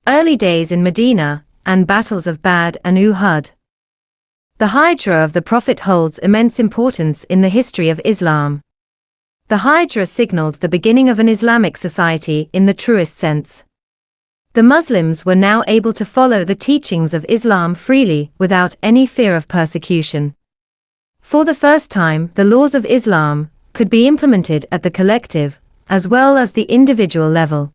Early days in Medina, and battles of Badr and Uhud. The Hijra of the Prophet holds immense importance in the history of Islam. The Hijra signaled the beginning of an Islamic society in the truest sense. The Muslims were now able to follow the teachings of Islam freely without any fear of persecution. For the first time, the laws of Islam could be implemented at the collective, as well as the individual level.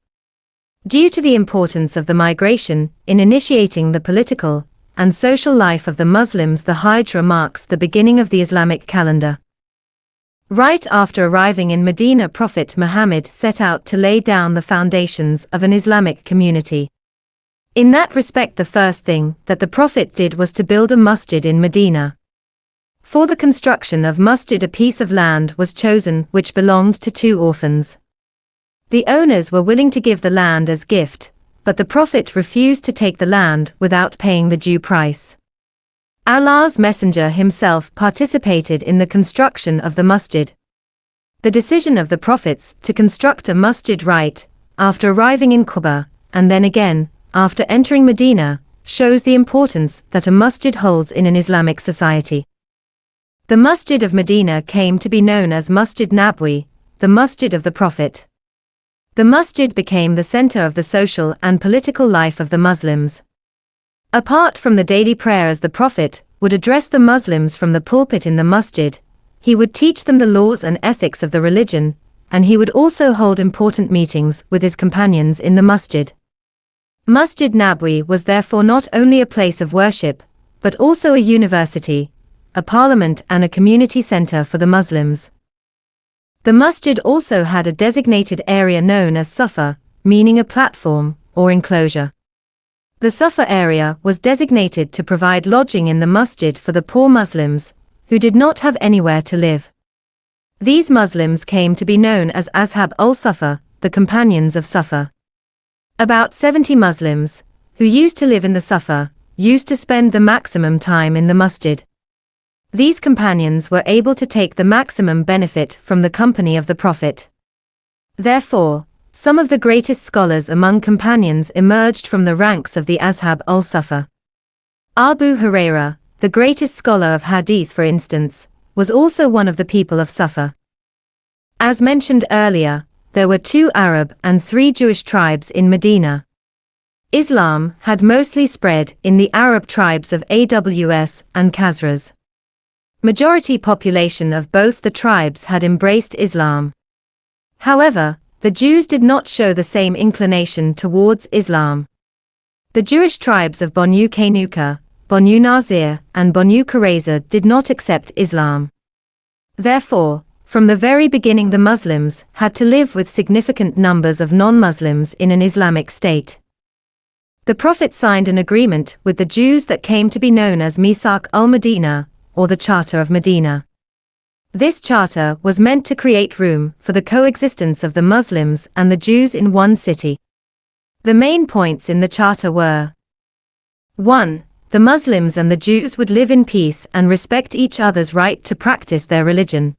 Due to the importance of the migration in initiating the political and social life of the Muslims, the Hijra marks the beginning of the Islamic calendar. Right after arriving in Medina, Prophet Muhammad set out to lay down the foundations of an Islamic community. In that respect, the first thing that the Prophet did was to build a masjid in Medina. For the construction of masjid, a piece of land was chosen which belonged to two orphans. The owners were willing to give the land as gift, but the Prophet refused to take the land without paying the due price. Allah's Messenger himself participated in the construction of the masjid. The decision of the Prophets to construct a masjid right after arriving in Quba, and then again after entering Medina, shows the importance that a masjid holds in an Islamic society. The Masjid of Medina came to be known as Masjid Nabwi, the Masjid of the Prophet. The masjid became the center of the social and political life of the Muslims. Apart from the daily prayers, the Prophet would address the Muslims from the pulpit in the masjid. He would teach them the laws and ethics of the religion, and he would also hold important meetings with his companions in the masjid. Masjid Nabwi was therefore not only a place of worship, but also a university, a parliament and a community center for the Muslims. The masjid also had a designated area known as Sufa, meaning a platform or enclosure. The Sufa area was designated to provide lodging in the masjid for the poor Muslims, who did not have anywhere to live. These Muslims came to be known as Ashab al-Sufa, the companions of Sufa. About 70 Muslims, who used to live in the Sufa, used to spend the maximum time in the masjid. These companions were able to take the maximum benefit from the company of the Prophet. Therefore, some of the greatest scholars among companions emerged from the ranks of the Ashab al-Sufa. Abu Huraira, the greatest scholar of Hadith for instance, was also one of the people of Sufa. As mentioned earlier, there were 2 Arab and 3 Jewish tribes in Medina. Islam had mostly spread in the Arab tribes of Aws and Khazraj. Majority population of both the tribes had embraced Islam. However, the Jews did not show the same inclination towards Islam. The Jewish tribes of Banu Qaynuqa, Banu Nazir, and Banu Qurayza did not accept Islam. Therefore, from the very beginning the Muslims had to live with significant numbers of non-Muslims in an Islamic state. The Prophet signed an agreement with the Jews that came to be known as Misaq al-Madinah, or the Charter of Medina. This charter was meant to create room for the coexistence of the Muslims and the Jews in one city. The main points in the charter were: 1. The Muslims and the Jews would live in peace and respect each other's right to practice their religion.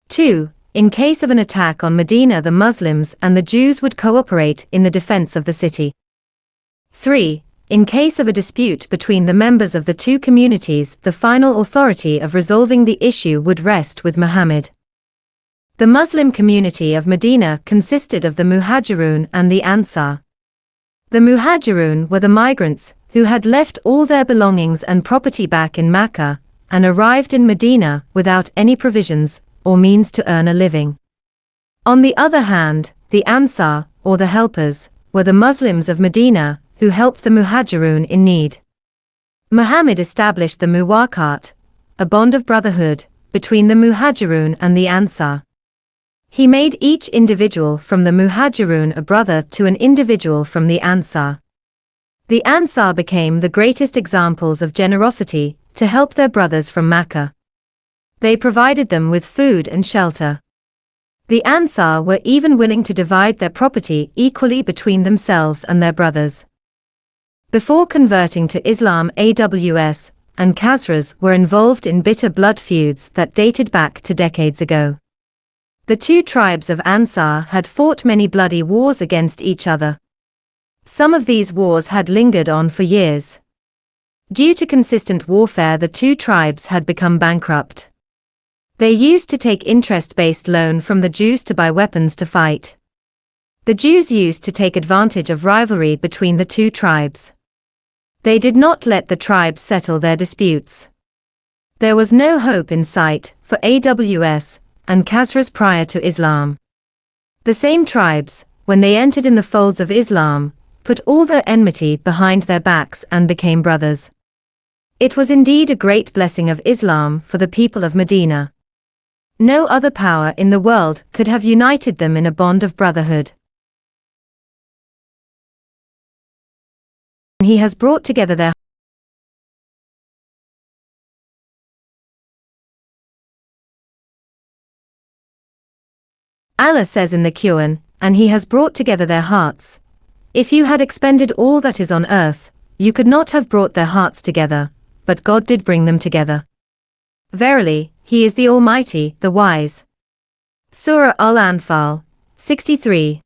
2. In case of an attack on Medina, the Muslims and the Jews would cooperate in the defense of the city. 3. In case of a dispute between the members of the two communities, the final authority of resolving the issue would rest with Muhammad. The Muslim community of Medina consisted of the Muhajirun and the Ansar. The Muhajirun were the migrants who had left all their belongings and property back in Mecca and arrived in Medina without any provisions or means to earn a living. On the other hand, the Ansar, or the helpers, were the Muslims of Medina who helped the Muhajirun in need. Muhammad established the Muwaqat, a bond of brotherhood, between the Muhajirun and the Ansar. He made each individual from the Muhajirun a brother to an individual from the Ansar. The Ansar became the greatest examples of generosity to help their brothers from Mecca. They provided them with food and shelter. The Ansar were even willing to divide their property equally between themselves and their brothers. Before converting to Islam, Aws and Khazraj were involved in bitter blood feuds that dated back to decades ago. The two tribes of Ansar had fought many bloody wars against each other. Some of these wars had lingered on for years. Due to consistent warfare, the two tribes had become bankrupt. They used to take interest-based loan from the Jews to buy weapons to fight. The Jews used to take advantage of rivalry between the two tribes. They did not let the tribes settle their disputes. There was no hope in sight for Aws and Khazraj prior to Islam. The same tribes, when they entered in the folds of Islam, put all their enmity behind their backs and became brothers. It was indeed a great blessing of Islam for the people of Medina. No other power in the world could have united them in a bond of brotherhood. He has brought together their Allah says in the Quran, and He has brought together their hearts. If you had expended all that is on earth, you could not have brought their hearts together, but God did bring them together. Verily, He is the Almighty, the Wise. Surah Al-Anfal, 63.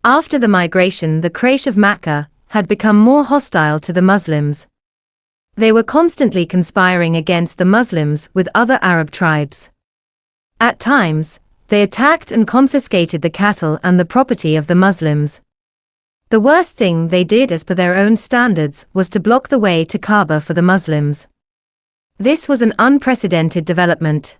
After the migration, the Quraysh of Makkah had become more hostile to the Muslims. They were constantly conspiring against the Muslims with other Arab tribes. At times, they attacked and confiscated the cattle and the property of the Muslims. The worst thing they did, as per their own standards, was to block the way to Kaaba for the Muslims. This was an unprecedented development.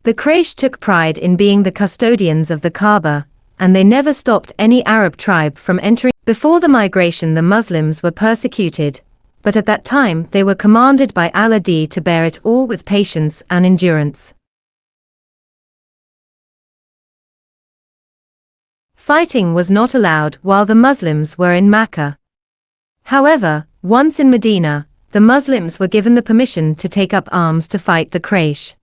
The Quraysh took pride in being the custodians of the Kaaba, and they never stopped any Arab tribe from entering. Before the migration, the Muslims were persecuted, but at that time they were commanded by Allah to bear it all with patience and endurance. Fighting was not allowed while the Muslims were in Makkah. However, once in Medina, the Muslims were given the permission to take up arms to fight the Quraysh.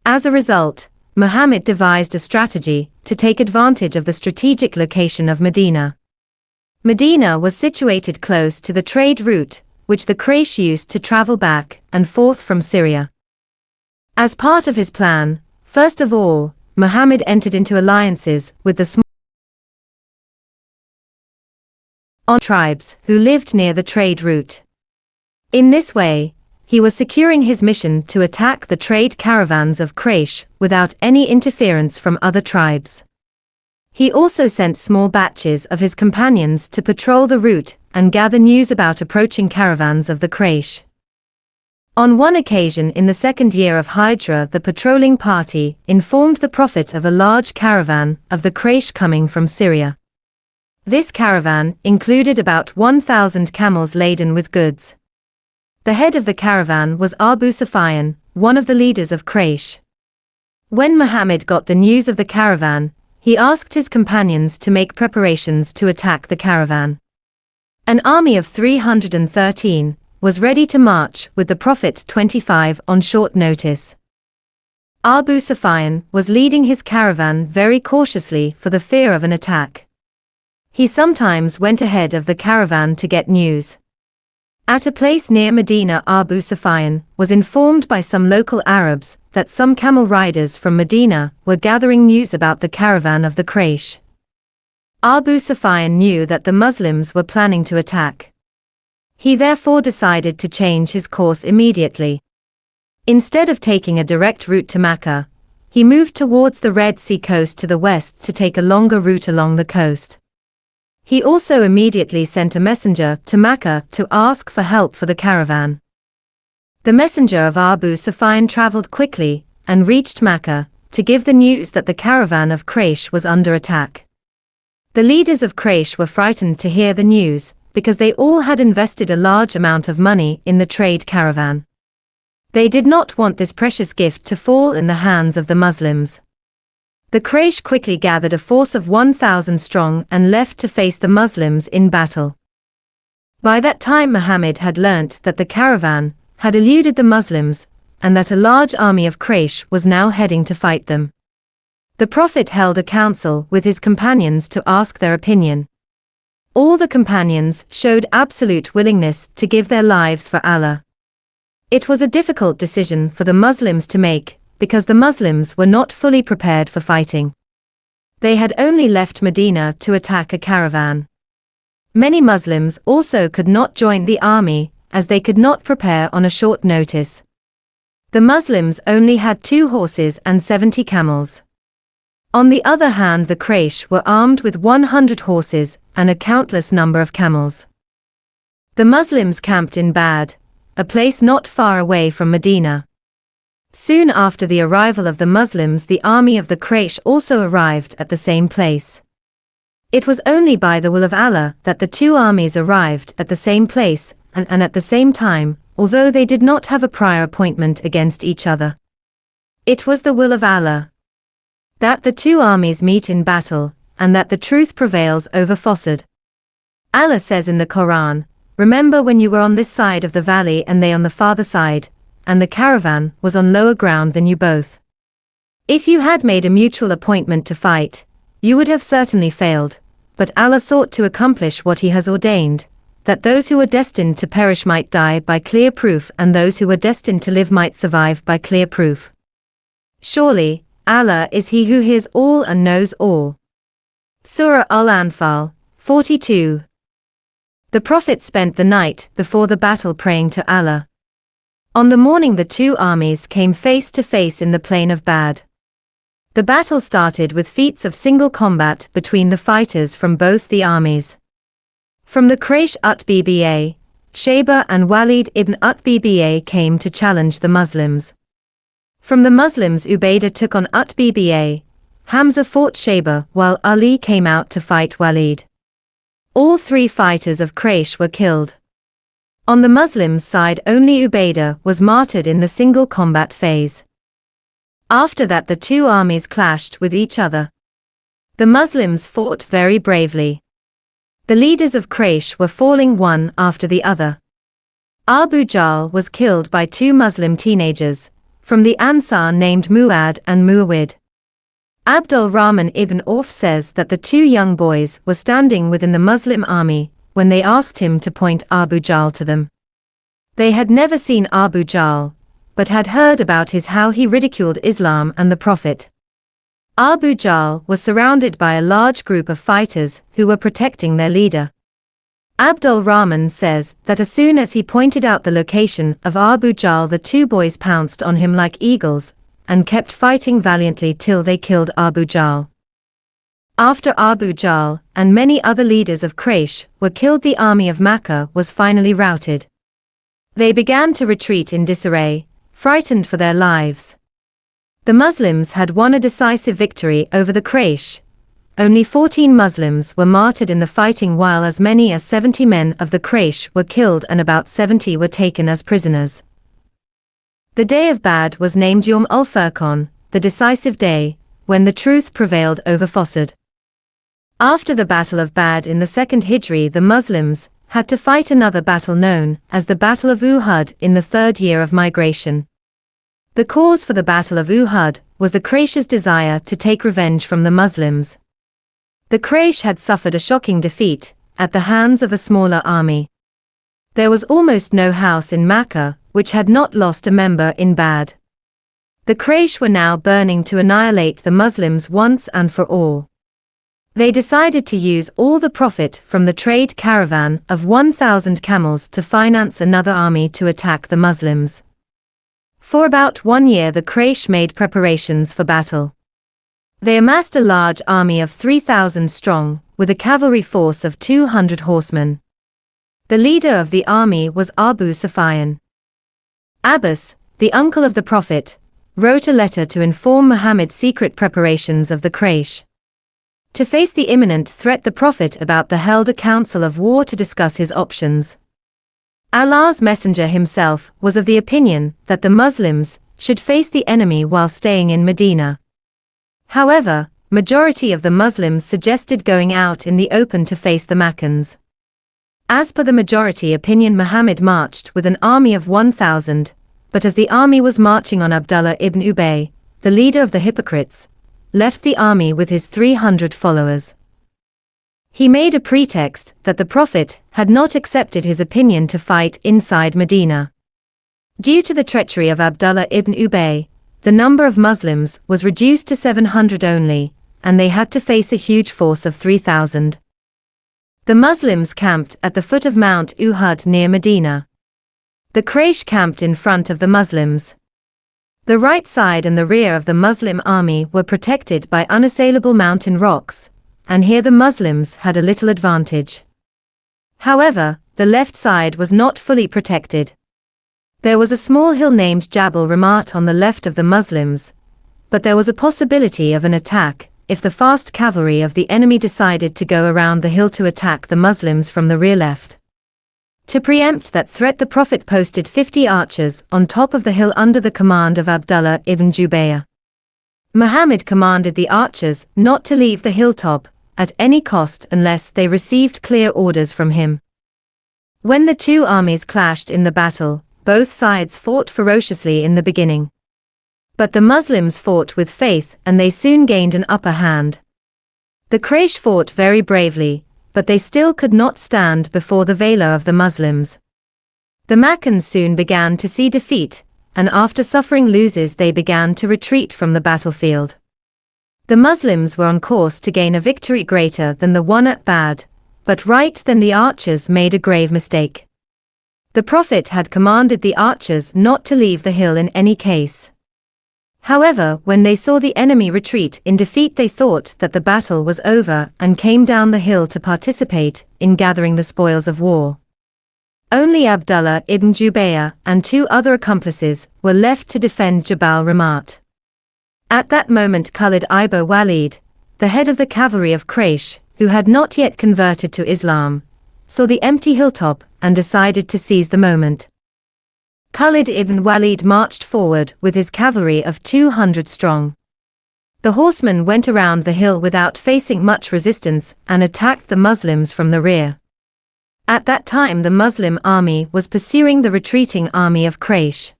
As a result, Muhammad devised a strategy to take advantage of the strategic location of Medina. Medina was situated close to the trade route, which the Quraysh used to travel back and forth from Syria. As part of his plan, first of all, Muhammad entered into alliances with the small tribes who lived near the trade route. In this way, he was securing his mission to attack the trade caravans of Quraysh without any interference from other tribes. He also sent small batches of his companions to patrol the route and gather news about approaching caravans of the Quraysh. On one occasion in the second year of Hijrah, the patrolling party informed the Prophet of a large caravan of the Quraysh coming from Syria. This caravan included about 1,000 camels laden with goods. The head of the caravan was Abu Sufyan, one of the leaders of Quraysh. When Muhammad got the news of the caravan, he asked his companions to make preparations to attack the caravan. An army of 313 was ready to march with the Prophet 25 on short notice. Abu Sufyan was leading his caravan very cautiously for the fear of an attack. He sometimes went ahead of the caravan to get news. At a place near Medina, Abu Sufyan was informed by some local Arabs that some camel riders from Medina were gathering news about the caravan of the Quraysh. Abu Sufyan knew that the Muslims were planning to attack. He therefore decided to change his course immediately. Instead of taking a direct route to Makkah, he moved towards the Red Sea coast to the west to take a longer route along the coast. He also immediately sent a messenger to Makkah to ask for help for the caravan. The messenger of Abu Sufyan traveled quickly and reached Makkah to give the news that the caravan of Quraysh was under attack. The leaders of Quraysh were frightened to hear the news, because they all had invested a large amount of money in the trade caravan. They did not want this precious gift to fall in the hands of the Muslims. The Quraysh quickly gathered a force of 1,000 strong and left to face the Muslims in battle. By that time Muhammad had learnt that the caravan had eluded the Muslims, and that a large army of Quraysh was now heading to fight them. The Prophet held a council with his companions to ask their opinion. All the companions showed absolute willingness to give their lives for Allah. It was a difficult decision for the Muslims to make, because the Muslims were not fully prepared for fighting. They had only left Medina to attack a caravan. Many Muslims also could not join the army, as they could not prepare on a short notice. The Muslims only had 2 horses and 70 camels. On the other hand, the Quraysh were armed with 100 horses and a countless number of camels. The Muslims camped in Badr, a place not far away from Medina. Soon after the arrival of the Muslims, the army of the Quraysh also arrived at the same place. It was only by the will of Allah that the 2 armies arrived at the same place and at the same time, although they did not have a prior appointment against each other. It was the will of Allah that the 2 armies meet in battle, and that the truth prevails over falsehood. Allah says in the Quran, "Remember when you were on this side of the valley and they on the farther side, and the caravan was on lower ground than you both. If you had made a mutual appointment to fight, you would have certainly failed, but Allah sought to accomplish what He has ordained, that those who were destined to perish might die by clear proof and those who were destined to live might survive by clear proof. Surely, Allah is He who hears all and knows all." Surah Al-Anfal, 42. The Prophet spent the night before the battle praying to Allah. On the morning the 2 armies came face to face in the plain of Badr. The battle started with feats of single combat between the fighters from both the armies. From the Quraysh Utbah, Shayba and Walid ibn Utbah came to challenge the Muslims. From the Muslims, Ubaidah took on Utbah, Hamza fought Shayba while Ali came out to fight Walid. All 3 fighters of Quraysh were killed. On the Muslims' side, only Ubaidah was martyred in the single combat phase. After that, the 2 armies clashed with each other. The Muslims fought very bravely. The leaders of Quraysh were falling one after the other. Abu Jahl was killed by 2 Muslim teenagers from the Ansar named Mu'ad and Muawid. Abdul Rahman ibn Auf says that the 2 young boys were standing within the Muslim army when they asked him to point Abu Jahl to them. They had never seen Abu Jahl, but had heard about how he ridiculed Islam and the Prophet. Abu Jahl was surrounded by a large group of fighters who were protecting their leader. Abdul Rahman says that as soon as he pointed out the location of Abu Jahl, the 2 boys pounced on him like eagles and kept fighting valiantly till they killed Abu Jahl. After Abu Jahl and many other leaders of Quraysh were killed, the army of Makkah was finally routed. They began to retreat in disarray, frightened for their lives. The Muslims had won a decisive victory over the Quraysh. Only 14 Muslims were martyred in the fighting, while as many as 70 men of the Quraysh were killed and about 70 were taken as prisoners. The day of Badr was named Yawm al-Furqan, the decisive day, when the truth prevailed over falsehood. After the Battle of Badr in the 2nd Hijri, the Muslims had to fight another battle known as the Battle of Uhud in the 3rd year of migration. The cause for the Battle of Uhud was the Quraysh's desire to take revenge from the Muslims. The Quraysh had suffered a shocking defeat at the hands of a smaller army. There was almost no house in Makkah which had not lost a member in Badr. The Quraysh were now burning to annihilate the Muslims once and for all. They decided to use all the profit from the trade caravan of 1,000 camels to finance another army to attack the Muslims. For about 1 year the Quraysh made preparations for battle. They amassed a large army of 3,000 strong, with a cavalry force of 200 horsemen. The leader of the army was Abu Sufyan. Abbas, the uncle of the Prophet, wrote a letter to inform Muhammad's secret preparations of the Quraysh. To face the imminent threat, the Prophet held a council of war to discuss his options. Allah's Messenger himself was of the opinion that the Muslims should face the enemy while staying in Medina. However, majority of the Muslims suggested going out in the open to face the Makkans. As per the majority opinion, Muhammad marched with an army of 1,000, but as the army was marching on, Abdullah ibn Ubay, the leader of the hypocrites, left the army with his 300 followers. He made a pretext that the Prophet had not accepted his opinion to fight inside Medina. Due to the treachery of Abdullah ibn Ubay, the number of Muslims was reduced to 700 only, and they had to face a huge force of 3,000. The Muslims camped at the foot of Mount Uhud near Medina. The Quraysh camped in front of the Muslims. The right side and the rear of the Muslim army were protected by unassailable mountain rocks, and here the Muslims had a little advantage. However, the left side was not fully protected. There was a small hill named Jabal Ramat on the left of the Muslims, but there was a possibility of an attack if the fast cavalry of the enemy decided to go around the hill to attack the Muslims from the rear left. To preempt that threat, the Prophet posted 50 archers on top of the hill under the command of Abdullah ibn Jubayr. Muhammad commanded the archers not to leave the hilltop at any cost unless they received clear orders from him. When the two armies clashed in the battle, both sides fought ferociously in the beginning. But the Muslims fought with faith and they soon gained an upper hand. The Quraysh fought very bravely, but they still could not stand before the valor of the Muslims. The Makkans soon began to see defeat, and after suffering losses they began to retreat from the battlefield. The Muslims were on course to gain a victory greater than the one at Badr, but right then the archers made a grave mistake. The Prophet had commanded the archers not to leave the hill in any case. However, when they saw the enemy retreat in defeat, they thought that the battle was over and came down the hill to participate in gathering the spoils of war. Only Abdullah ibn Jubayr and 2 other accomplices were left to defend Jabal Ramat. At that moment Khalid ibn Walid, the head of the cavalry of Quraysh, who had not yet converted to Islam, saw the empty hilltop and decided to seize the moment. Khalid ibn Walid marched forward with his cavalry of 200 strong. The horsemen went around the hill without facing much resistance and attacked the Muslims from the rear. At that time the Muslim army was pursuing the retreating army of Quraysh.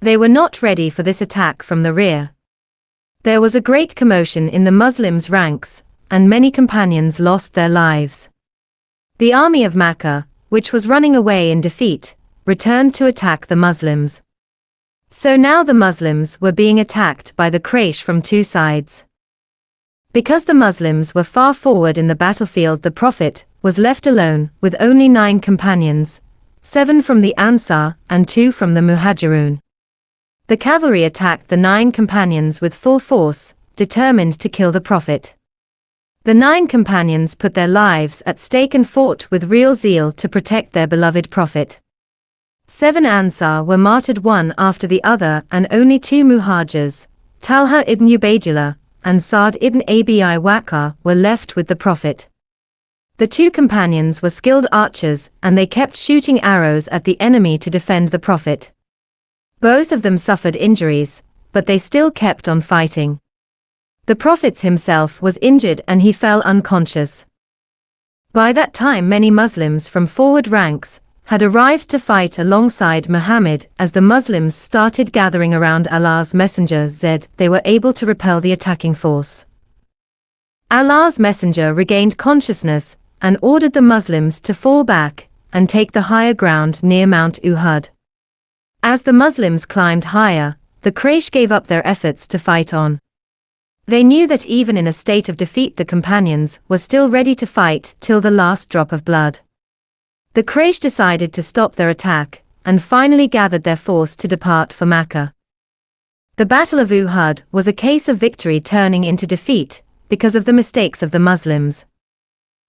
They were not ready for this attack from the rear. There was a great commotion in the Muslims' ranks, and many companions lost their lives. The army of Makkah, which was running away in defeat, returned to attack the Muslims. So now the Muslims were being attacked by the Quraysh from 2 sides. Because the Muslims were far forward in the battlefield, the Prophet was left alone with only 9 companions, 7 from the Ansar and 2 from the Muhajirun. The cavalry attacked the 9 companions with full force, determined to kill the Prophet. The 9 companions put their lives at stake and fought with real zeal to protect their beloved Prophet. 7 Ansar were martyred one after the other, and only 2 Muhajirs, Talha ibn Ubaydillah and Sa'd ibn Abi Waqqas, were left with the Prophet. The 2 companions were skilled archers and they kept shooting arrows at the enemy to defend the Prophet. Both of them suffered injuries, but they still kept on fighting. The Prophet himself was injured and he fell unconscious. By that time many Muslims from forward ranks had arrived to fight alongside Muhammad. As the Muslims started gathering around Allah's messenger Zed, they were able to repel the attacking force. Allah's messenger regained consciousness and ordered the Muslims to fall back and take the higher ground near Mount Uhud. As the Muslims climbed higher, the Quraysh gave up their efforts to fight on. They knew that even in a state of defeat the companions were still ready to fight till the last drop of blood. The Quraysh decided to stop their attack, and finally gathered their force to depart for Makkah. The Battle of Uhud was a case of victory turning into defeat, because of the mistakes of the Muslims.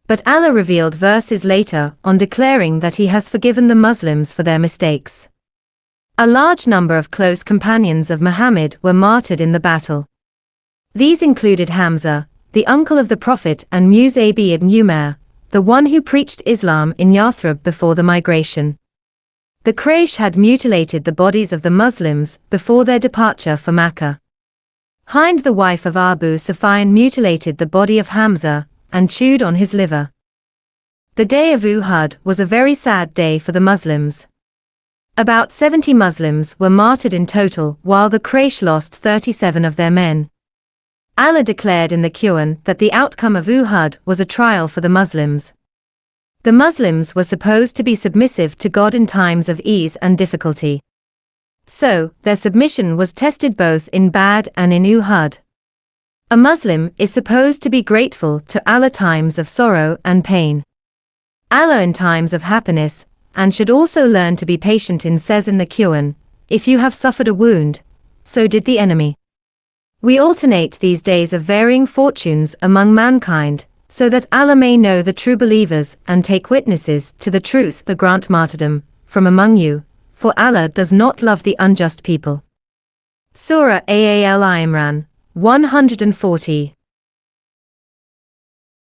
But Allah revealed verses later on declaring that He has forgiven the Muslims for their mistakes. A large number of close companions of Muhammad were martyred in the battle. These included Hamza, the uncle of the Prophet, and Mus'ab ibn Umair, the one who preached Islam in Yathrib before the migration. The Quraysh had mutilated the bodies of the Muslims before their departure for Makkah. Hind, the wife of Abu Sufyan, mutilated the body of Hamza and chewed on his liver. The day of Uhud was a very sad day for the Muslims. About 70 Muslims were martyred in total, while the Quraysh lost 37 of their men. Allah declared in the Quran that the outcome of Uhud was a trial for the Muslims. The Muslims were supposed to be submissive to God in times of ease and difficulty. So, their submission was tested both in Badr and in Uhud. A Muslim is supposed to be grateful to Allah times of sorrow and pain. Allah in times of happiness, and should also learn to be patient in says in the Quran, if you have suffered a wound, so did the enemy. We alternate these days of varying fortunes among mankind, so that Allah may know the true believers and take witnesses to the truth, but grant martyrdom from among you, for Allah does not love the unjust people. Surah Al Imran, 140.